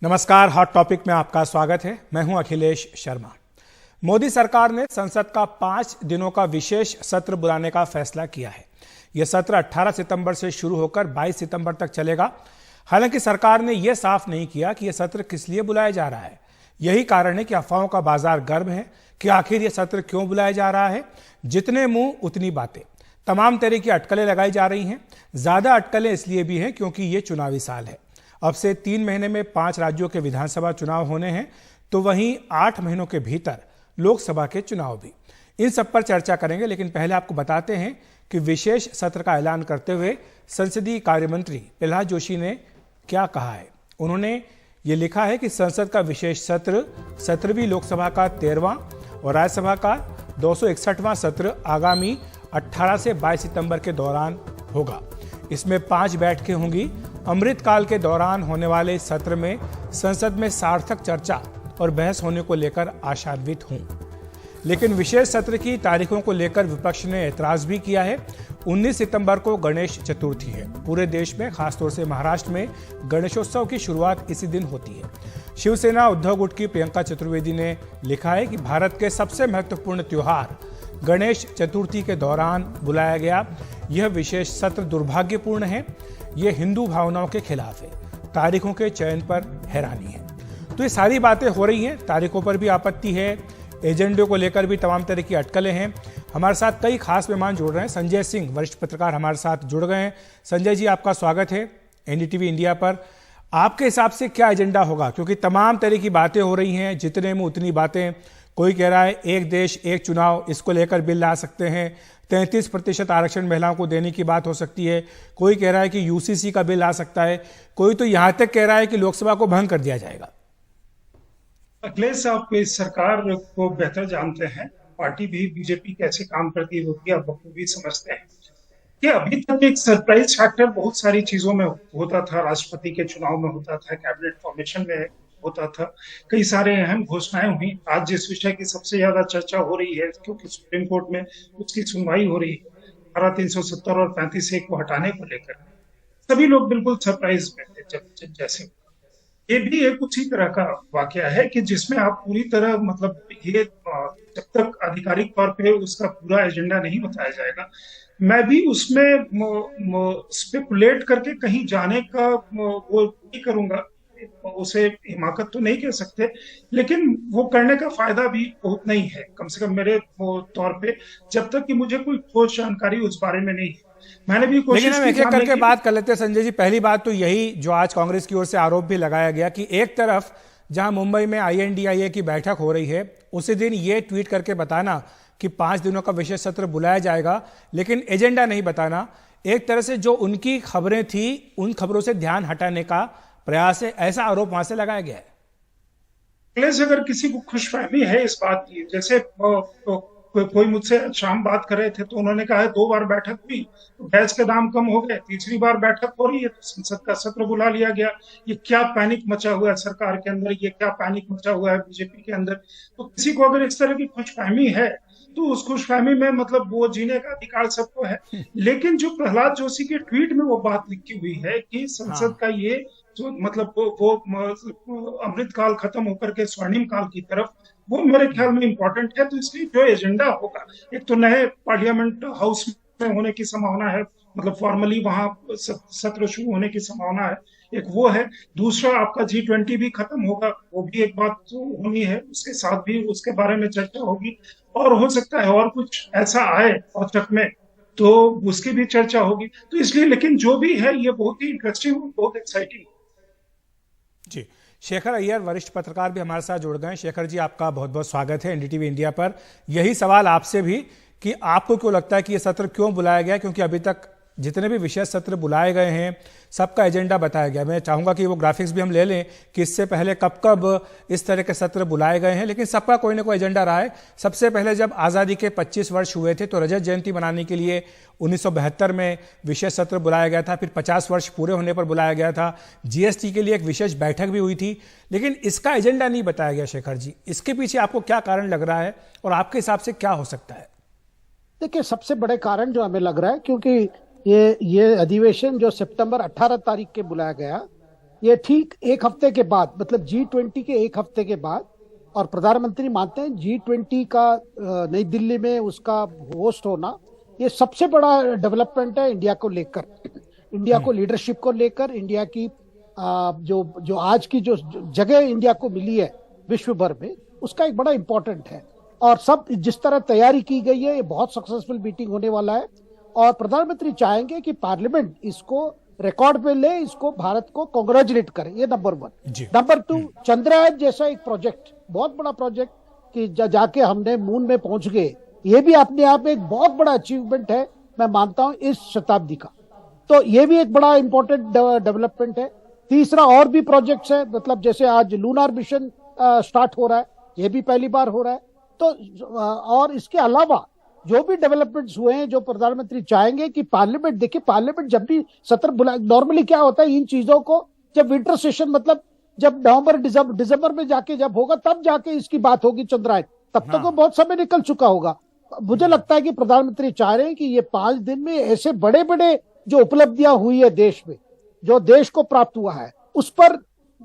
नमस्कार, hot topic में आपका स्वागत है। मैं हूं अखिलेश शर्मा। मोदी सरकार ने संसद का 5 दिनों का विशेष सत्र बुलाने का फैसला किया है। यह सत्र 18 सितंबर से शुरू होकर 22 सितंबर तक चलेगा। हालांकि सरकार ने यह साफ नहीं किया कि यह सत्र किस लिए बुलाया जा रहा है। यही कारण है कि अफवाहों का बाजार गर्म है कि आखिर यह सत्र क्यों बुलाया जा रहा है। जितने मुंह उतनी बातें, तमाम तरह की अटकलें लगाई जा रही हैं। ज्यादा अटकलें इसलिए भी हैं क्योंकि ये चुनावी साल है। अब से 3 महीने में 5 राज्यों के विधानसभा चुनाव होने हैं, तो वहीं 8 महीनों के भीतर लोकसभा के चुनाव भी। इन सब पर चर्चा करेंगे, लेकिन पहले आपको बताते हैं कि विशेष सत्र का ऐलान करते हुए संसदीय कार्य मंत्री प्रहलाद जोशी ने क्या कहा है। उन्होंने ये लिखा है कि संसद का विशेष सत्र 17वीं लोकसभा का 13वां और राज्यसभा का 261वां सत्र आगामी 18 से 22 सितंबर के दौरान होगा। इसमें 5 बैठकें होंगी। अमृतकाल के दौरान होने वाले सत्र में संसद में सार्थक चर्चा और बहस होने को लेकर आशान्वित हूं। लेकिन विशेष सत्र की तारीखों को लेकर विपक्ष ने ऐतराज भी किया है। 19 सितंबर को गणेश चतुर्थी है। पूरे देश में, खासतौर से महाराष्ट्र में गणेशोत्सव की शुरुआत इसी दिन होती है। शिवसेना उद्धव गुट की प्रियंका चतुर्वेदी ने लिखा है कि भारत के सबसे महत्वपूर्ण त्योहार गणेश चतुर्थी के दौरान बुलाया गया यह विशेष सत्र दुर्भाग्यपूर्ण है। यह हिंदू भावनाओं के खिलाफ है। तारीखों के चयन पर हैरानी है। तो ये सारी बातें हो रही हैं। तारीखों पर भी आपत्ति है, एजेंडे को लेकर भी तमाम तरह की अटकलें हैं। हमारे साथ कई खास मेहमान जुड़ रहे हैं। संजय सिंह, वरिष्ठ पत्रकार, हमारे साथ जुड़ गए हैं। संजय जी, आपका स्वागत है एनडीटीवी इंडिया पर। आपके हिसाब से क्या एजेंडा होगा, क्योंकि तमाम तरह की बातें हो रही हैं, जितने में उतनी बातें। कोई कह रहा है एक देश एक चुनाव, इसको लेकर बिल ला सकते हैं। 33% आरक्षण महिलाओं को देने की बात हो सकती है। कोई कह रहा है कि यूसीसी का बिल आ सकता है। कोई तो यहां तक कह रहा है कि लोकसभा को भंग कर दिया जाएगा। अखिलेश, आप इस सरकार को बेहतर जानते हैं। पार्टी भी बीजेपी कैसे काम करती होती है आप बखूबी समझते हैं कि अभी तक एक सरप्राइज फैक्टर बहुत सारी चीजों में होता था। राष्ट्रपति के चुनाव में होता था, कैबिनेट फॉर्मेशन में होता था, कई सारे अहम घोषणाएं हुई। आज जिस विषय की सबसे ज्यादा चर्चा हो रही है, क्योंकि सुप्रीम कोर्ट में उसकी सुनवाई हो रही है, धारा 370 और 35A को हटाने को लेकर, सभी लोग बिल्कुल सरप्राइज में थे। जैसे ये भी एक उसी तरह का वाकया है कि जिसमें आप पूरी तरह मतलब ये जब तक आधिकारिक तौर पे उसका पूरा एजेंडा नहीं बताया जाएगा, मैं भी उसमें स्पेकुलेट करके कहीं जाने का वो नहीं करूंगा। उसे हिमाकत तो नहीं कह सकते, लेकिन वो करने का फायदा भी बहुत नहीं है, कम से कम मेरे तौर पे, जब तक कि मुझे कोई ठोस जानकारी उस बारे में नहीं है। मैंने भी लेकिन कोशिश हम की एक एक करके बात कर लेते हैं संजय जी। पहली बात तो यही, जो आज कांग्रेस की ओर से आरोप भी लगाया गया कि एक तरफ जहां मुंबई में INDIA की बैठक हो रही है, उसी दिन ये ट्वीट करके बताना कि 5 दिनों का विशेष सत्र बुलाया जाएगा, लेकिन एजेंडा नहीं बताना। एक तरह से जो उनकी खबरें थी, उन खबरों से ध्यान हटाने का प्रयास है, ऐसा आरोप वहां से लगाया गया है। अखिलेश, अगर किसी को खुशफहमी है इस बात की, जैसे कोई मुझसे शाम बात कर रहे थे तो उन्होंने कहा है 2 बार बैठक हुई तो गैस के दाम कम हो गए, तीसरी बार बैठक हो रही है तो संसद का सत्र बुला लिया गया। ये क्या पैनिक मचा हुआ है सरकार के अंदर, ये क्या पैनिक मचा हुआ है बीजेपी के अंदर। तो किसी को अगर इस तरह की खुशफहमी है तो उस खुशफहमी में मतलब वो जीने का अधिकार सबको है। लेकिन जो प्रहलाद जोशी के ट्वीट में वो बात लिखी हुई है कि संसद का ये जो मतलब वो अमृतकाल खत्म होकर के स्वर्णिम काल की तरफ, वो मेरे ख्याल में इम्पोर्टेंट है। तो इसलिए जो एजेंडा होगा, एक तो नए पार्लियामेंट हाउस में होने की संभावना है, मतलब फॉर्मली वहां सत्र शुरू होने की संभावना है, एक वो है। दूसरा, आपका G20 भी खत्म होगा, वो भी एक बात तो होनी है, उसके साथ भी उसके बारे में चर्चा होगी। और हो सकता है और कुछ ऐसा आए औचक में तो उसकी भी चर्चा होगी। तो इसलिए, लेकिन जो भी है ये बहुत ही इंटरेस्टिंग, बहुत एक्साइटिंग। जी, शेखर अय्यर, वरिष्ठ पत्रकार, भी हमारे साथ जुड़ गए। शेखर जी, आपका बहुत बहुत स्वागत है एनडीटीवी इंडिया पर। यही सवाल आपसे भी कि आपको क्यों लगता है कि यह सत्र क्यों बुलाया गया, क्योंकि अभी तक जितने भी विशेष सत्र बुलाए गए हैं सबका एजेंडा बताया गया। मैं चाहूंगा कि वो ग्राफिक्स भी हम ले लें कि इससे पहले कब कब इस तरह के सत्र बुलाए गए हैं, लेकिन सबका कोई ना कोई एजेंडा रहा है। सबसे पहले जब आज़ादी के 25 वर्ष हुए थे तो रजत जयंती मनाने के लिए 1972 में विशेष सत्र बुलाया गया था। फिर 50 वर्ष पूरे होने पर बुलाया गया था। GST के लिए एक विशेष बैठक भी हुई थी, लेकिन इसका एजेंडा नहीं बताया गया। शेखर जी, इसके पीछे आपको क्या कारण लग रहा है और आपके हिसाब से क्या हो सकता है? देखिए, सबसे बड़े कारण जो हमें लग रहा है, क्योंकि ये अधिवेशन जो सितंबर 18 तारीख के बुलाया गया, ये ठीक एक हफ्ते के बाद, मतलब G20 के एक हफ्ते के बाद, और प्रधानमंत्री मानते हैं G20 का नई दिल्ली में उसका होस्ट होना ये सबसे बड़ा डेवलपमेंट है इंडिया को लेकर, इंडिया को लीडरशिप को लेकर, इंडिया की जो आज की जो जगह इंडिया को मिली है विश्व भर में, उसका एक बड़ा इंपॉर्टेंट है। और सब जिस तरह तैयारी की गई है, ये बहुत सक्सेसफुल मीटिंग होने वाला है। और प्रधानमंत्री चाहेंगे कि पार्लियामेंट इसको रिकॉर्ड पे ले, इसको भारत को कांग्रेचुलेट करे, ये नंबर 1। नंबर 2, चंद्रयान जैसा एक प्रोजेक्ट, बहुत बड़ा प्रोजेक्ट कि जाके हमने मून में पहुंच गए, ये भी अपने आप में एक बहुत बड़ा अचीवमेंट है, मैं मानता हूं इस शताब्दी का। तो ये भी एक बड़ा इंपॉर्टेंट डेवलपमेंट है। तीसरा, और भी प्रोजेक्ट्स है, मतलब जैसे आज लूनार मिशन स्टार्ट हो रहा है, ये भी पहली बार हो रहा है। तो और इसके अलावा जो भी डेवलपमेंट्स हुए हैं, जो प्रधानमंत्री चाहेंगे कि पार्लियामेंट, देखिए पार्लियामेंट जब भी सत्र बुला, नॉर्मली क्या होता है इन चीजों को, जब विंटर सेशन, मतलब जब नवंबर दिसंबर में जाके जब होगा तब जाके इसकी बात होगी चंद्रयान, तब तक तो बहुत समय निकल चुका होगा। मुझे लगता है कि प्रधानमंत्री चाह रहे हैं कि ये 5 दिन में ऐसे बड़े बड़े जो उपलब्धियां हुई है देश में, जो देश को प्राप्त हुआ है, उस पर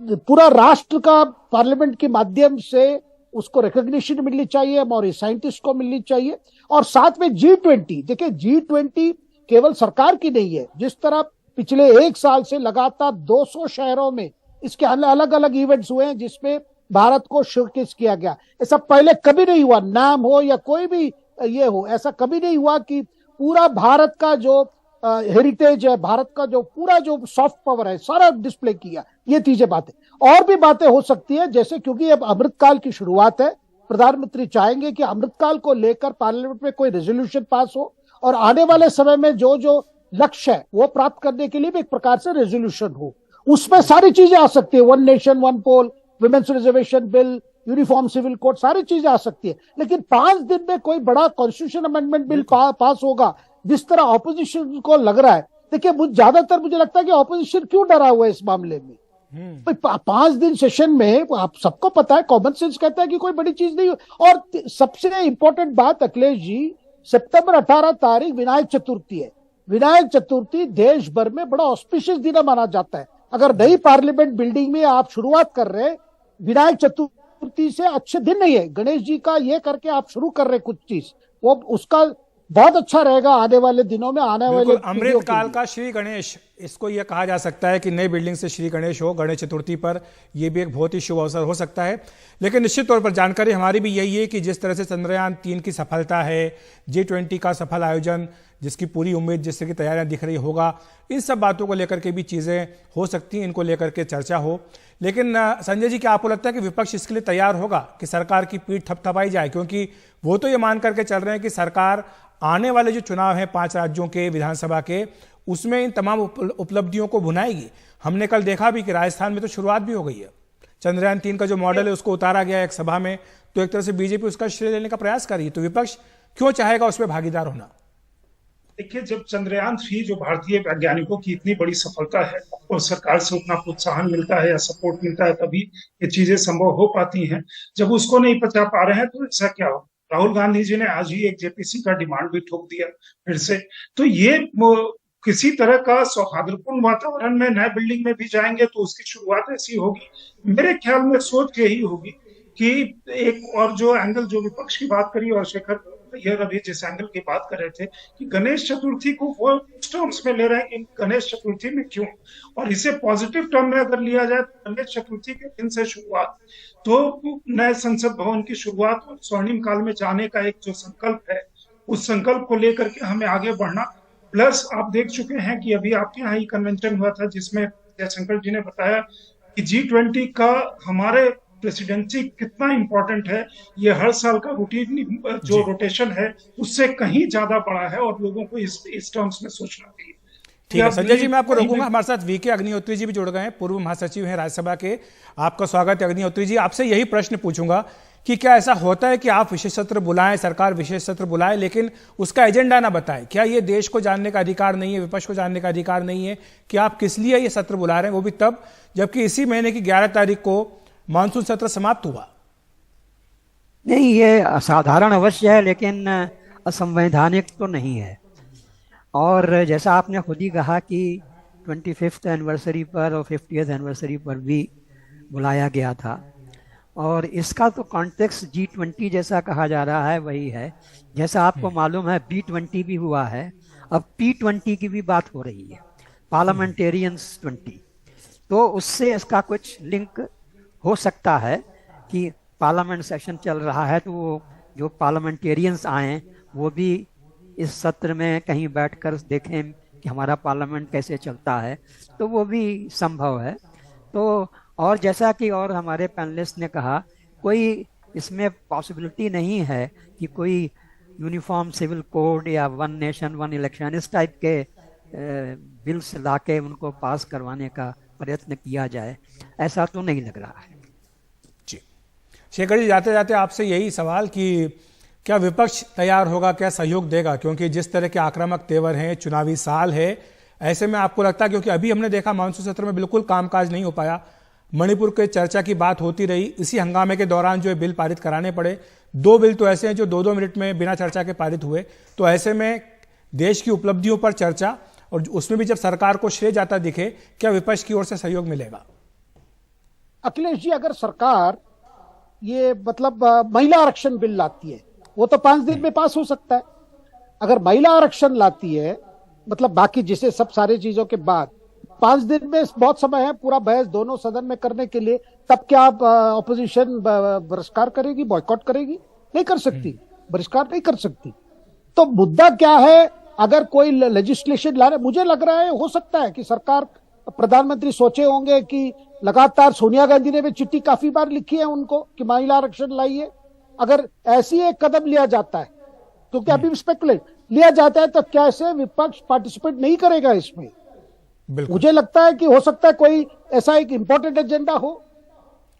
पूरा राष्ट्र का पार्लियामेंट के माध्यम से उसको रिकॉग्निशन मिलनी चाहिए, हमारे साइंटिस्ट को मिलनी चाहिए। और साथ में G20, देखिए G20 केवल सरकार की नहीं है, जिस तरह पिछले 1 साल से लगातार 200 शहरों में इसके अलग अलग इवेंट्स हुए हैं जिसमें भारत को शोकेस किया गया। ऐसा पहले कभी नहीं हुआ, नाम हो या कोई भी ये हो, ऐसा कभी नहीं हुआ कि पूरा भारत का जो हेरिटेज है, भारत का जो पूरा जो सॉफ्ट पावर है, सारा डिस्प्ले किया। ये चीजें बातें और भी बातें हो सकती है, जैसे क्योंकि अब अमृतकाल की शुरुआत है, प्रधानमंत्री चाहेंगे कि अमृतकाल को लेकर पार्लियामेंट में कोई रेजोल्यूशन पास हो, और आने वाले समय में जो जो लक्ष्य है वो प्राप्त करने के लिए भी एक प्रकार से रेजोल्यूशन हो। उसमें सारी चीजें आ सकती है, 1 nation 1 poll, women's reservation bill, uniform civil code, सारी चीजें आ सकती है। लेकिन 5 दिन में कोई बड़ा कॉन्स्टिट्यूशन अमेंडमेंट बिल पास होगा, जिस तरह ऑपोजिशन को लग रहा है। देखिए ज्यादातर मुझे लगता है कि ऑपोजिशन क्यों डरा हुआ है इस मामले में। 5 दिन सेशन में आप सबको पता है, कॉमन सेंस कहता है कि कोई बड़ी चीज नहीं। और सबसे इंपॉर्टेंट बात अखिलेश जी, सितंबर 18 तारीख विनायक चतुर्थी है। विनायक चतुर्थी देश भर में बड़ा ऑस्पिशियस दिन माना जाता है। अगर नई पार्लियामेंट बिल्डिंग में आप शुरुआत कर रहे हैं, विनायक चतुर्थी से अच्छे दिन नहीं है, गणेश जी का ये करके आप शुरू कर रहे कुछ चीज, वो उसका बहुत अच्छा रहेगा आने वाले दिनों में, आने वाले अमृत काल का श्री गणेश, इसको यह कहा जा सकता है कि नई बिल्डिंग से श्री गणेश हो गणेश चतुर्थी पर, यह भी एक बहुत ही शुभ अवसर हो सकता है। लेकिन निश्चित तौर पर जानकारी हमारी भी यही है कि जिस तरह से चंद्रयान 3 की सफलता है, G20 का सफल आयोजन, जिसकी पूरी उम्मीद, जिससे कि तैयारियां दिख रही होगा, इन सब बातों को लेकर के भी चीज़ें हो सकती हैं, इनको लेकर के चर्चा हो। लेकिन संजय जी, क्या आपको लगता है कि विपक्ष इसके लिए तैयार होगा कि सरकार की पीठ थपथपाई जाए? क्योंकि वो तो ये मान करके चल रहे हैं कि सरकार आने वाले जो चुनाव हैं 5 राज्यों के विधानसभा के, उसमें इन तमाम उपलब्धियों को भुनाएगी। हमने कल देखा भी कि राजस्थान में तो शुरुआत भी हो गई है, चंद्रयान 3 का जो मॉडल है उसको उतारा गया एक सभा में, तो एक तरह से बीजेपी उसका श्रेय लेने का प्रयास कर रही है। तो विपक्ष क्यों चाहेगा उसमें भागीदार होना? देखिए, जब चंद्रयान 3 जो भारतीय वैज्ञानिकों की इतनी बड़ी सफलता है और सरकार से उतना प्रोत्साहन मिलता है या सपोर्ट मिलता है, तभी ये चीजें संभव हो पाती हैं। जब उसको नहीं पचा पा रहे हैं तो ऐसा क्या हो? राहुल गांधी जी ने आज ही एक जेपीसी का डिमांड भी ठोक दिया फिर से। तो ये किसी तरह का सौहार्दपूर्ण वातावरण में नए बिल्डिंग में भी जाएंगे तो उसकी शुरुआत ऐसी होगी। मेरे ख्याल में सोच यही होगी कि एक और जो एंगल, जो विपक्ष की बात करी और शेखर भैया अभी जिस एंगल की बात कर रहे थे कि गणेश चतुर्थी को वो टर्म्स में ले रहे हैं कि गणेश चतुर्थी में क्यों, और इसे पॉजिटिव टर्म में अगर लिया जाए तो गणेश चतुर्थी के दिन से शुरुआत, तो नए संसद भवन की शुरुआत और स्वर्णिम काल में जाने का एक जो संकल्प है, उस संकल्प को लेकर के हमें आगे बढ़ना। प्लस आप देख चुके हैं कि अभी आपके यहाँ ही कन्वेंशन हुआ था जिसमें जयशंकर जी ने बताया कि G20 का हमारे प्रेसिडेंसी कितना इंपॉर्टेंट है। ये हर साल का रूटीन जो रोटेशन है उससे कहीं ज्यादा बड़ा है और लोगों को इस टर्म्स में सोचना चाहिए। ठीक है संजय जी, मैं आपको रोकूंगा। हमारे साथ वीके अग्निहोत्री जी भी जुड़ गए हैं, पूर्व महासचिव हैं राज्यसभा के। आपका स्वागत है अग्निहोत्री जी। आपसे यही प्रश्न पूछूंगा कि क्या ऐसा होता है कि आप विशेष सत्र बुलाएं, सरकार विशेष सत्र बुलाए, लेकिन उसका एजेंडा ना बताए? क्या ये देश को जानने का अधिकार नहीं है, विपक्ष को जानने का अधिकार नहीं है कि आप किस लिए ये सत्र बुला रहे हैं, वो भी तब जबकि इसी महीने की 11 तारीख को मानसून सत्र समाप्त हुआ? नहीं, ये असाधारण अवश्य है लेकिन असंवैधानिक तो नहीं है। और जैसा आपने खुद ही कहा कि 25th एनिवर्सरी पर और 50th एनिवर्सरी पर भी बुलाया गया था। और इसका तो कॉन्टेक्स्ट G20 जैसा कहा जा रहा है वही है। जैसा आपको मालूम है B20 भी हुआ है, अब P20 की भी बात हो रही है, पार्लियामेंटेरियंस 20। तो उससे इसका कुछ लिंक हो सकता है कि पार्लियामेंट सेशन चल रहा है तो वो जो पार्लियामेंटेरियंस आए वो भी इस सत्र में कहीं बैठकर देखें कि हमारा पार्लियामेंट कैसे चलता है, तो वो भी संभव है। तो और जैसा कि और हमारे पैनलिस्ट ने कहा, कोई इसमें पॉसिबिलिटी नहीं है कि कोई यूनिफॉर्म सिविल कोड या वन नेशन वन इलेक्शन इस टाइप के बिल्स लाके उनको पास करवाने का प्रयत्न किया जाए, ऐसा तो नहीं लग रहा है। जी शेखर जी, जाते जाते आपसे यही सवाल कि क्या विपक्ष तैयार होगा, क्या सहयोग देगा, क्योंकि जिस तरह के आक्रामक तेवर हैं, चुनावी साल है, ऐसे में आपको लगता है, क्योंकि अभी हमने देखा मानसून सत्र में बिल्कुल कामकाज नहीं हो पाया, मणिपुर के चर्चा की बात होती रही, इसी हंगामे के दौरान जो बिल पारित कराने पड़े, 2 बिल तो ऐसे हैं जो 2-2 मिनट में बिना चर्चा के पारित हुए, तो ऐसे में देश की उपलब्धियों पर चर्चा और उसमें भी जब सरकार को श्रेय जाता दिखे, क्या विपक्ष की ओर से सहयोग मिलेगा? अखिलेश जी, अगर सरकार ये मतलब महिला आरक्षण बिल लाती है, वो तो 5 दिन में पास हो सकता है। अगर महिला आरक्षण लाती है, मतलब बाकी जिसे सब सारी चीजों के बाद 5 दिन में बहुत समय है पूरा बहस दोनों सदन में करने के लिए, तब क्या ऑपोजिशन बहिष्कार करेगी, बॉयकॉट करेगी? नहीं कर सकती, बहिष्कार नहीं कर सकती। तो मुद्दा क्या है, अगर कोई लेजिस्लेशन ला रहे, मुझे लग रहा है हो सकता है कि सरकार, प्रधानमंत्री सोचे होंगे कि लगातार सोनिया गांधी ने भी चिट्ठी काफी बार लिखी है उनको कि महिला आरक्षण लाइए, अगर ऐसी एक कदम लिया जाता है, क्योंकि अभी स्पेकुलेट लिया जाता है, तो कैसे विपक्ष पार्टिसिपेट नहीं करेगा इसमें? मुझे लगता है कि हो सकता है कोई ऐसा एक इंपॉर्टेंट एजेंडा हो।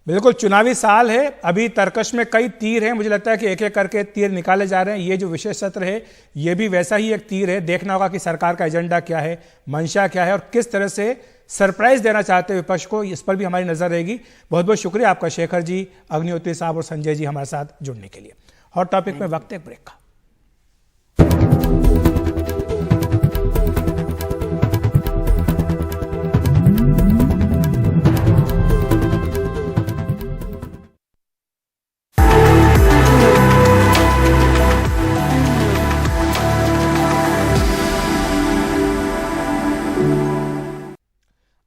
बिल्कुल, चुनावी साल है, अभी तर्कश में कई तीर हैं, मुझे लगता है कि एक एक करके तीर निकाले जा रहे हैं। ये जो विशेष सत्र है ये भी वैसा ही एक तीर है। देखना होगा कि सरकार का एजेंडा क्या है, मंशा क्या है और किस तरह से सरप्राइज देना चाहते हैं विपक्ष को, इस पर भी हमारी नजर रहेगी। बहुत बहुत शुक्रिया आपका शेखर जी, अग्निहोत्री साहब और संजय जी हमारे साथ जुड़ने के लिए। हॉट टॉपिक में वक्त एक ब्रेक का।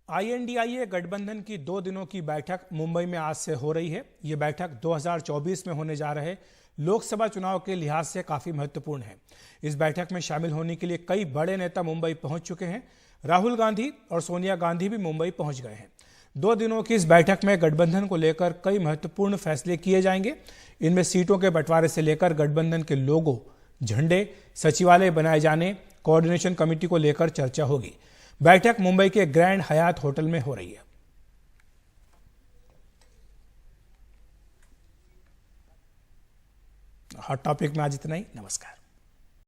INDIA गठबंधन की 2 दिनों की बैठक मुंबई में आज से हो रही है। ये बैठक 2024 में होने जा रहे लोकसभा चुनाव के लिहाज से काफी महत्वपूर्ण है। इस बैठक में शामिल होने के लिए कई बड़े नेता मुंबई पहुंच चुके हैं। राहुल गांधी और सोनिया गांधी भी मुंबई पहुंच गए हैं। 2 दिनों की इस बैठक में गठबंधन को लेकर कई महत्वपूर्ण फैसले किए जाएंगे। इनमें सीटों के बंटवारे से लेकर गठबंधन के लोगों, झंडे, सचिवालय बनाए जाने, कोऑर्डिनेशन कमेटी को लेकर चर्चा होगी। बैठक मुंबई के ग्रैंड हयात होटल में हो रही है। हॉट टॉपिक में आज इतना ही। नमस्कार।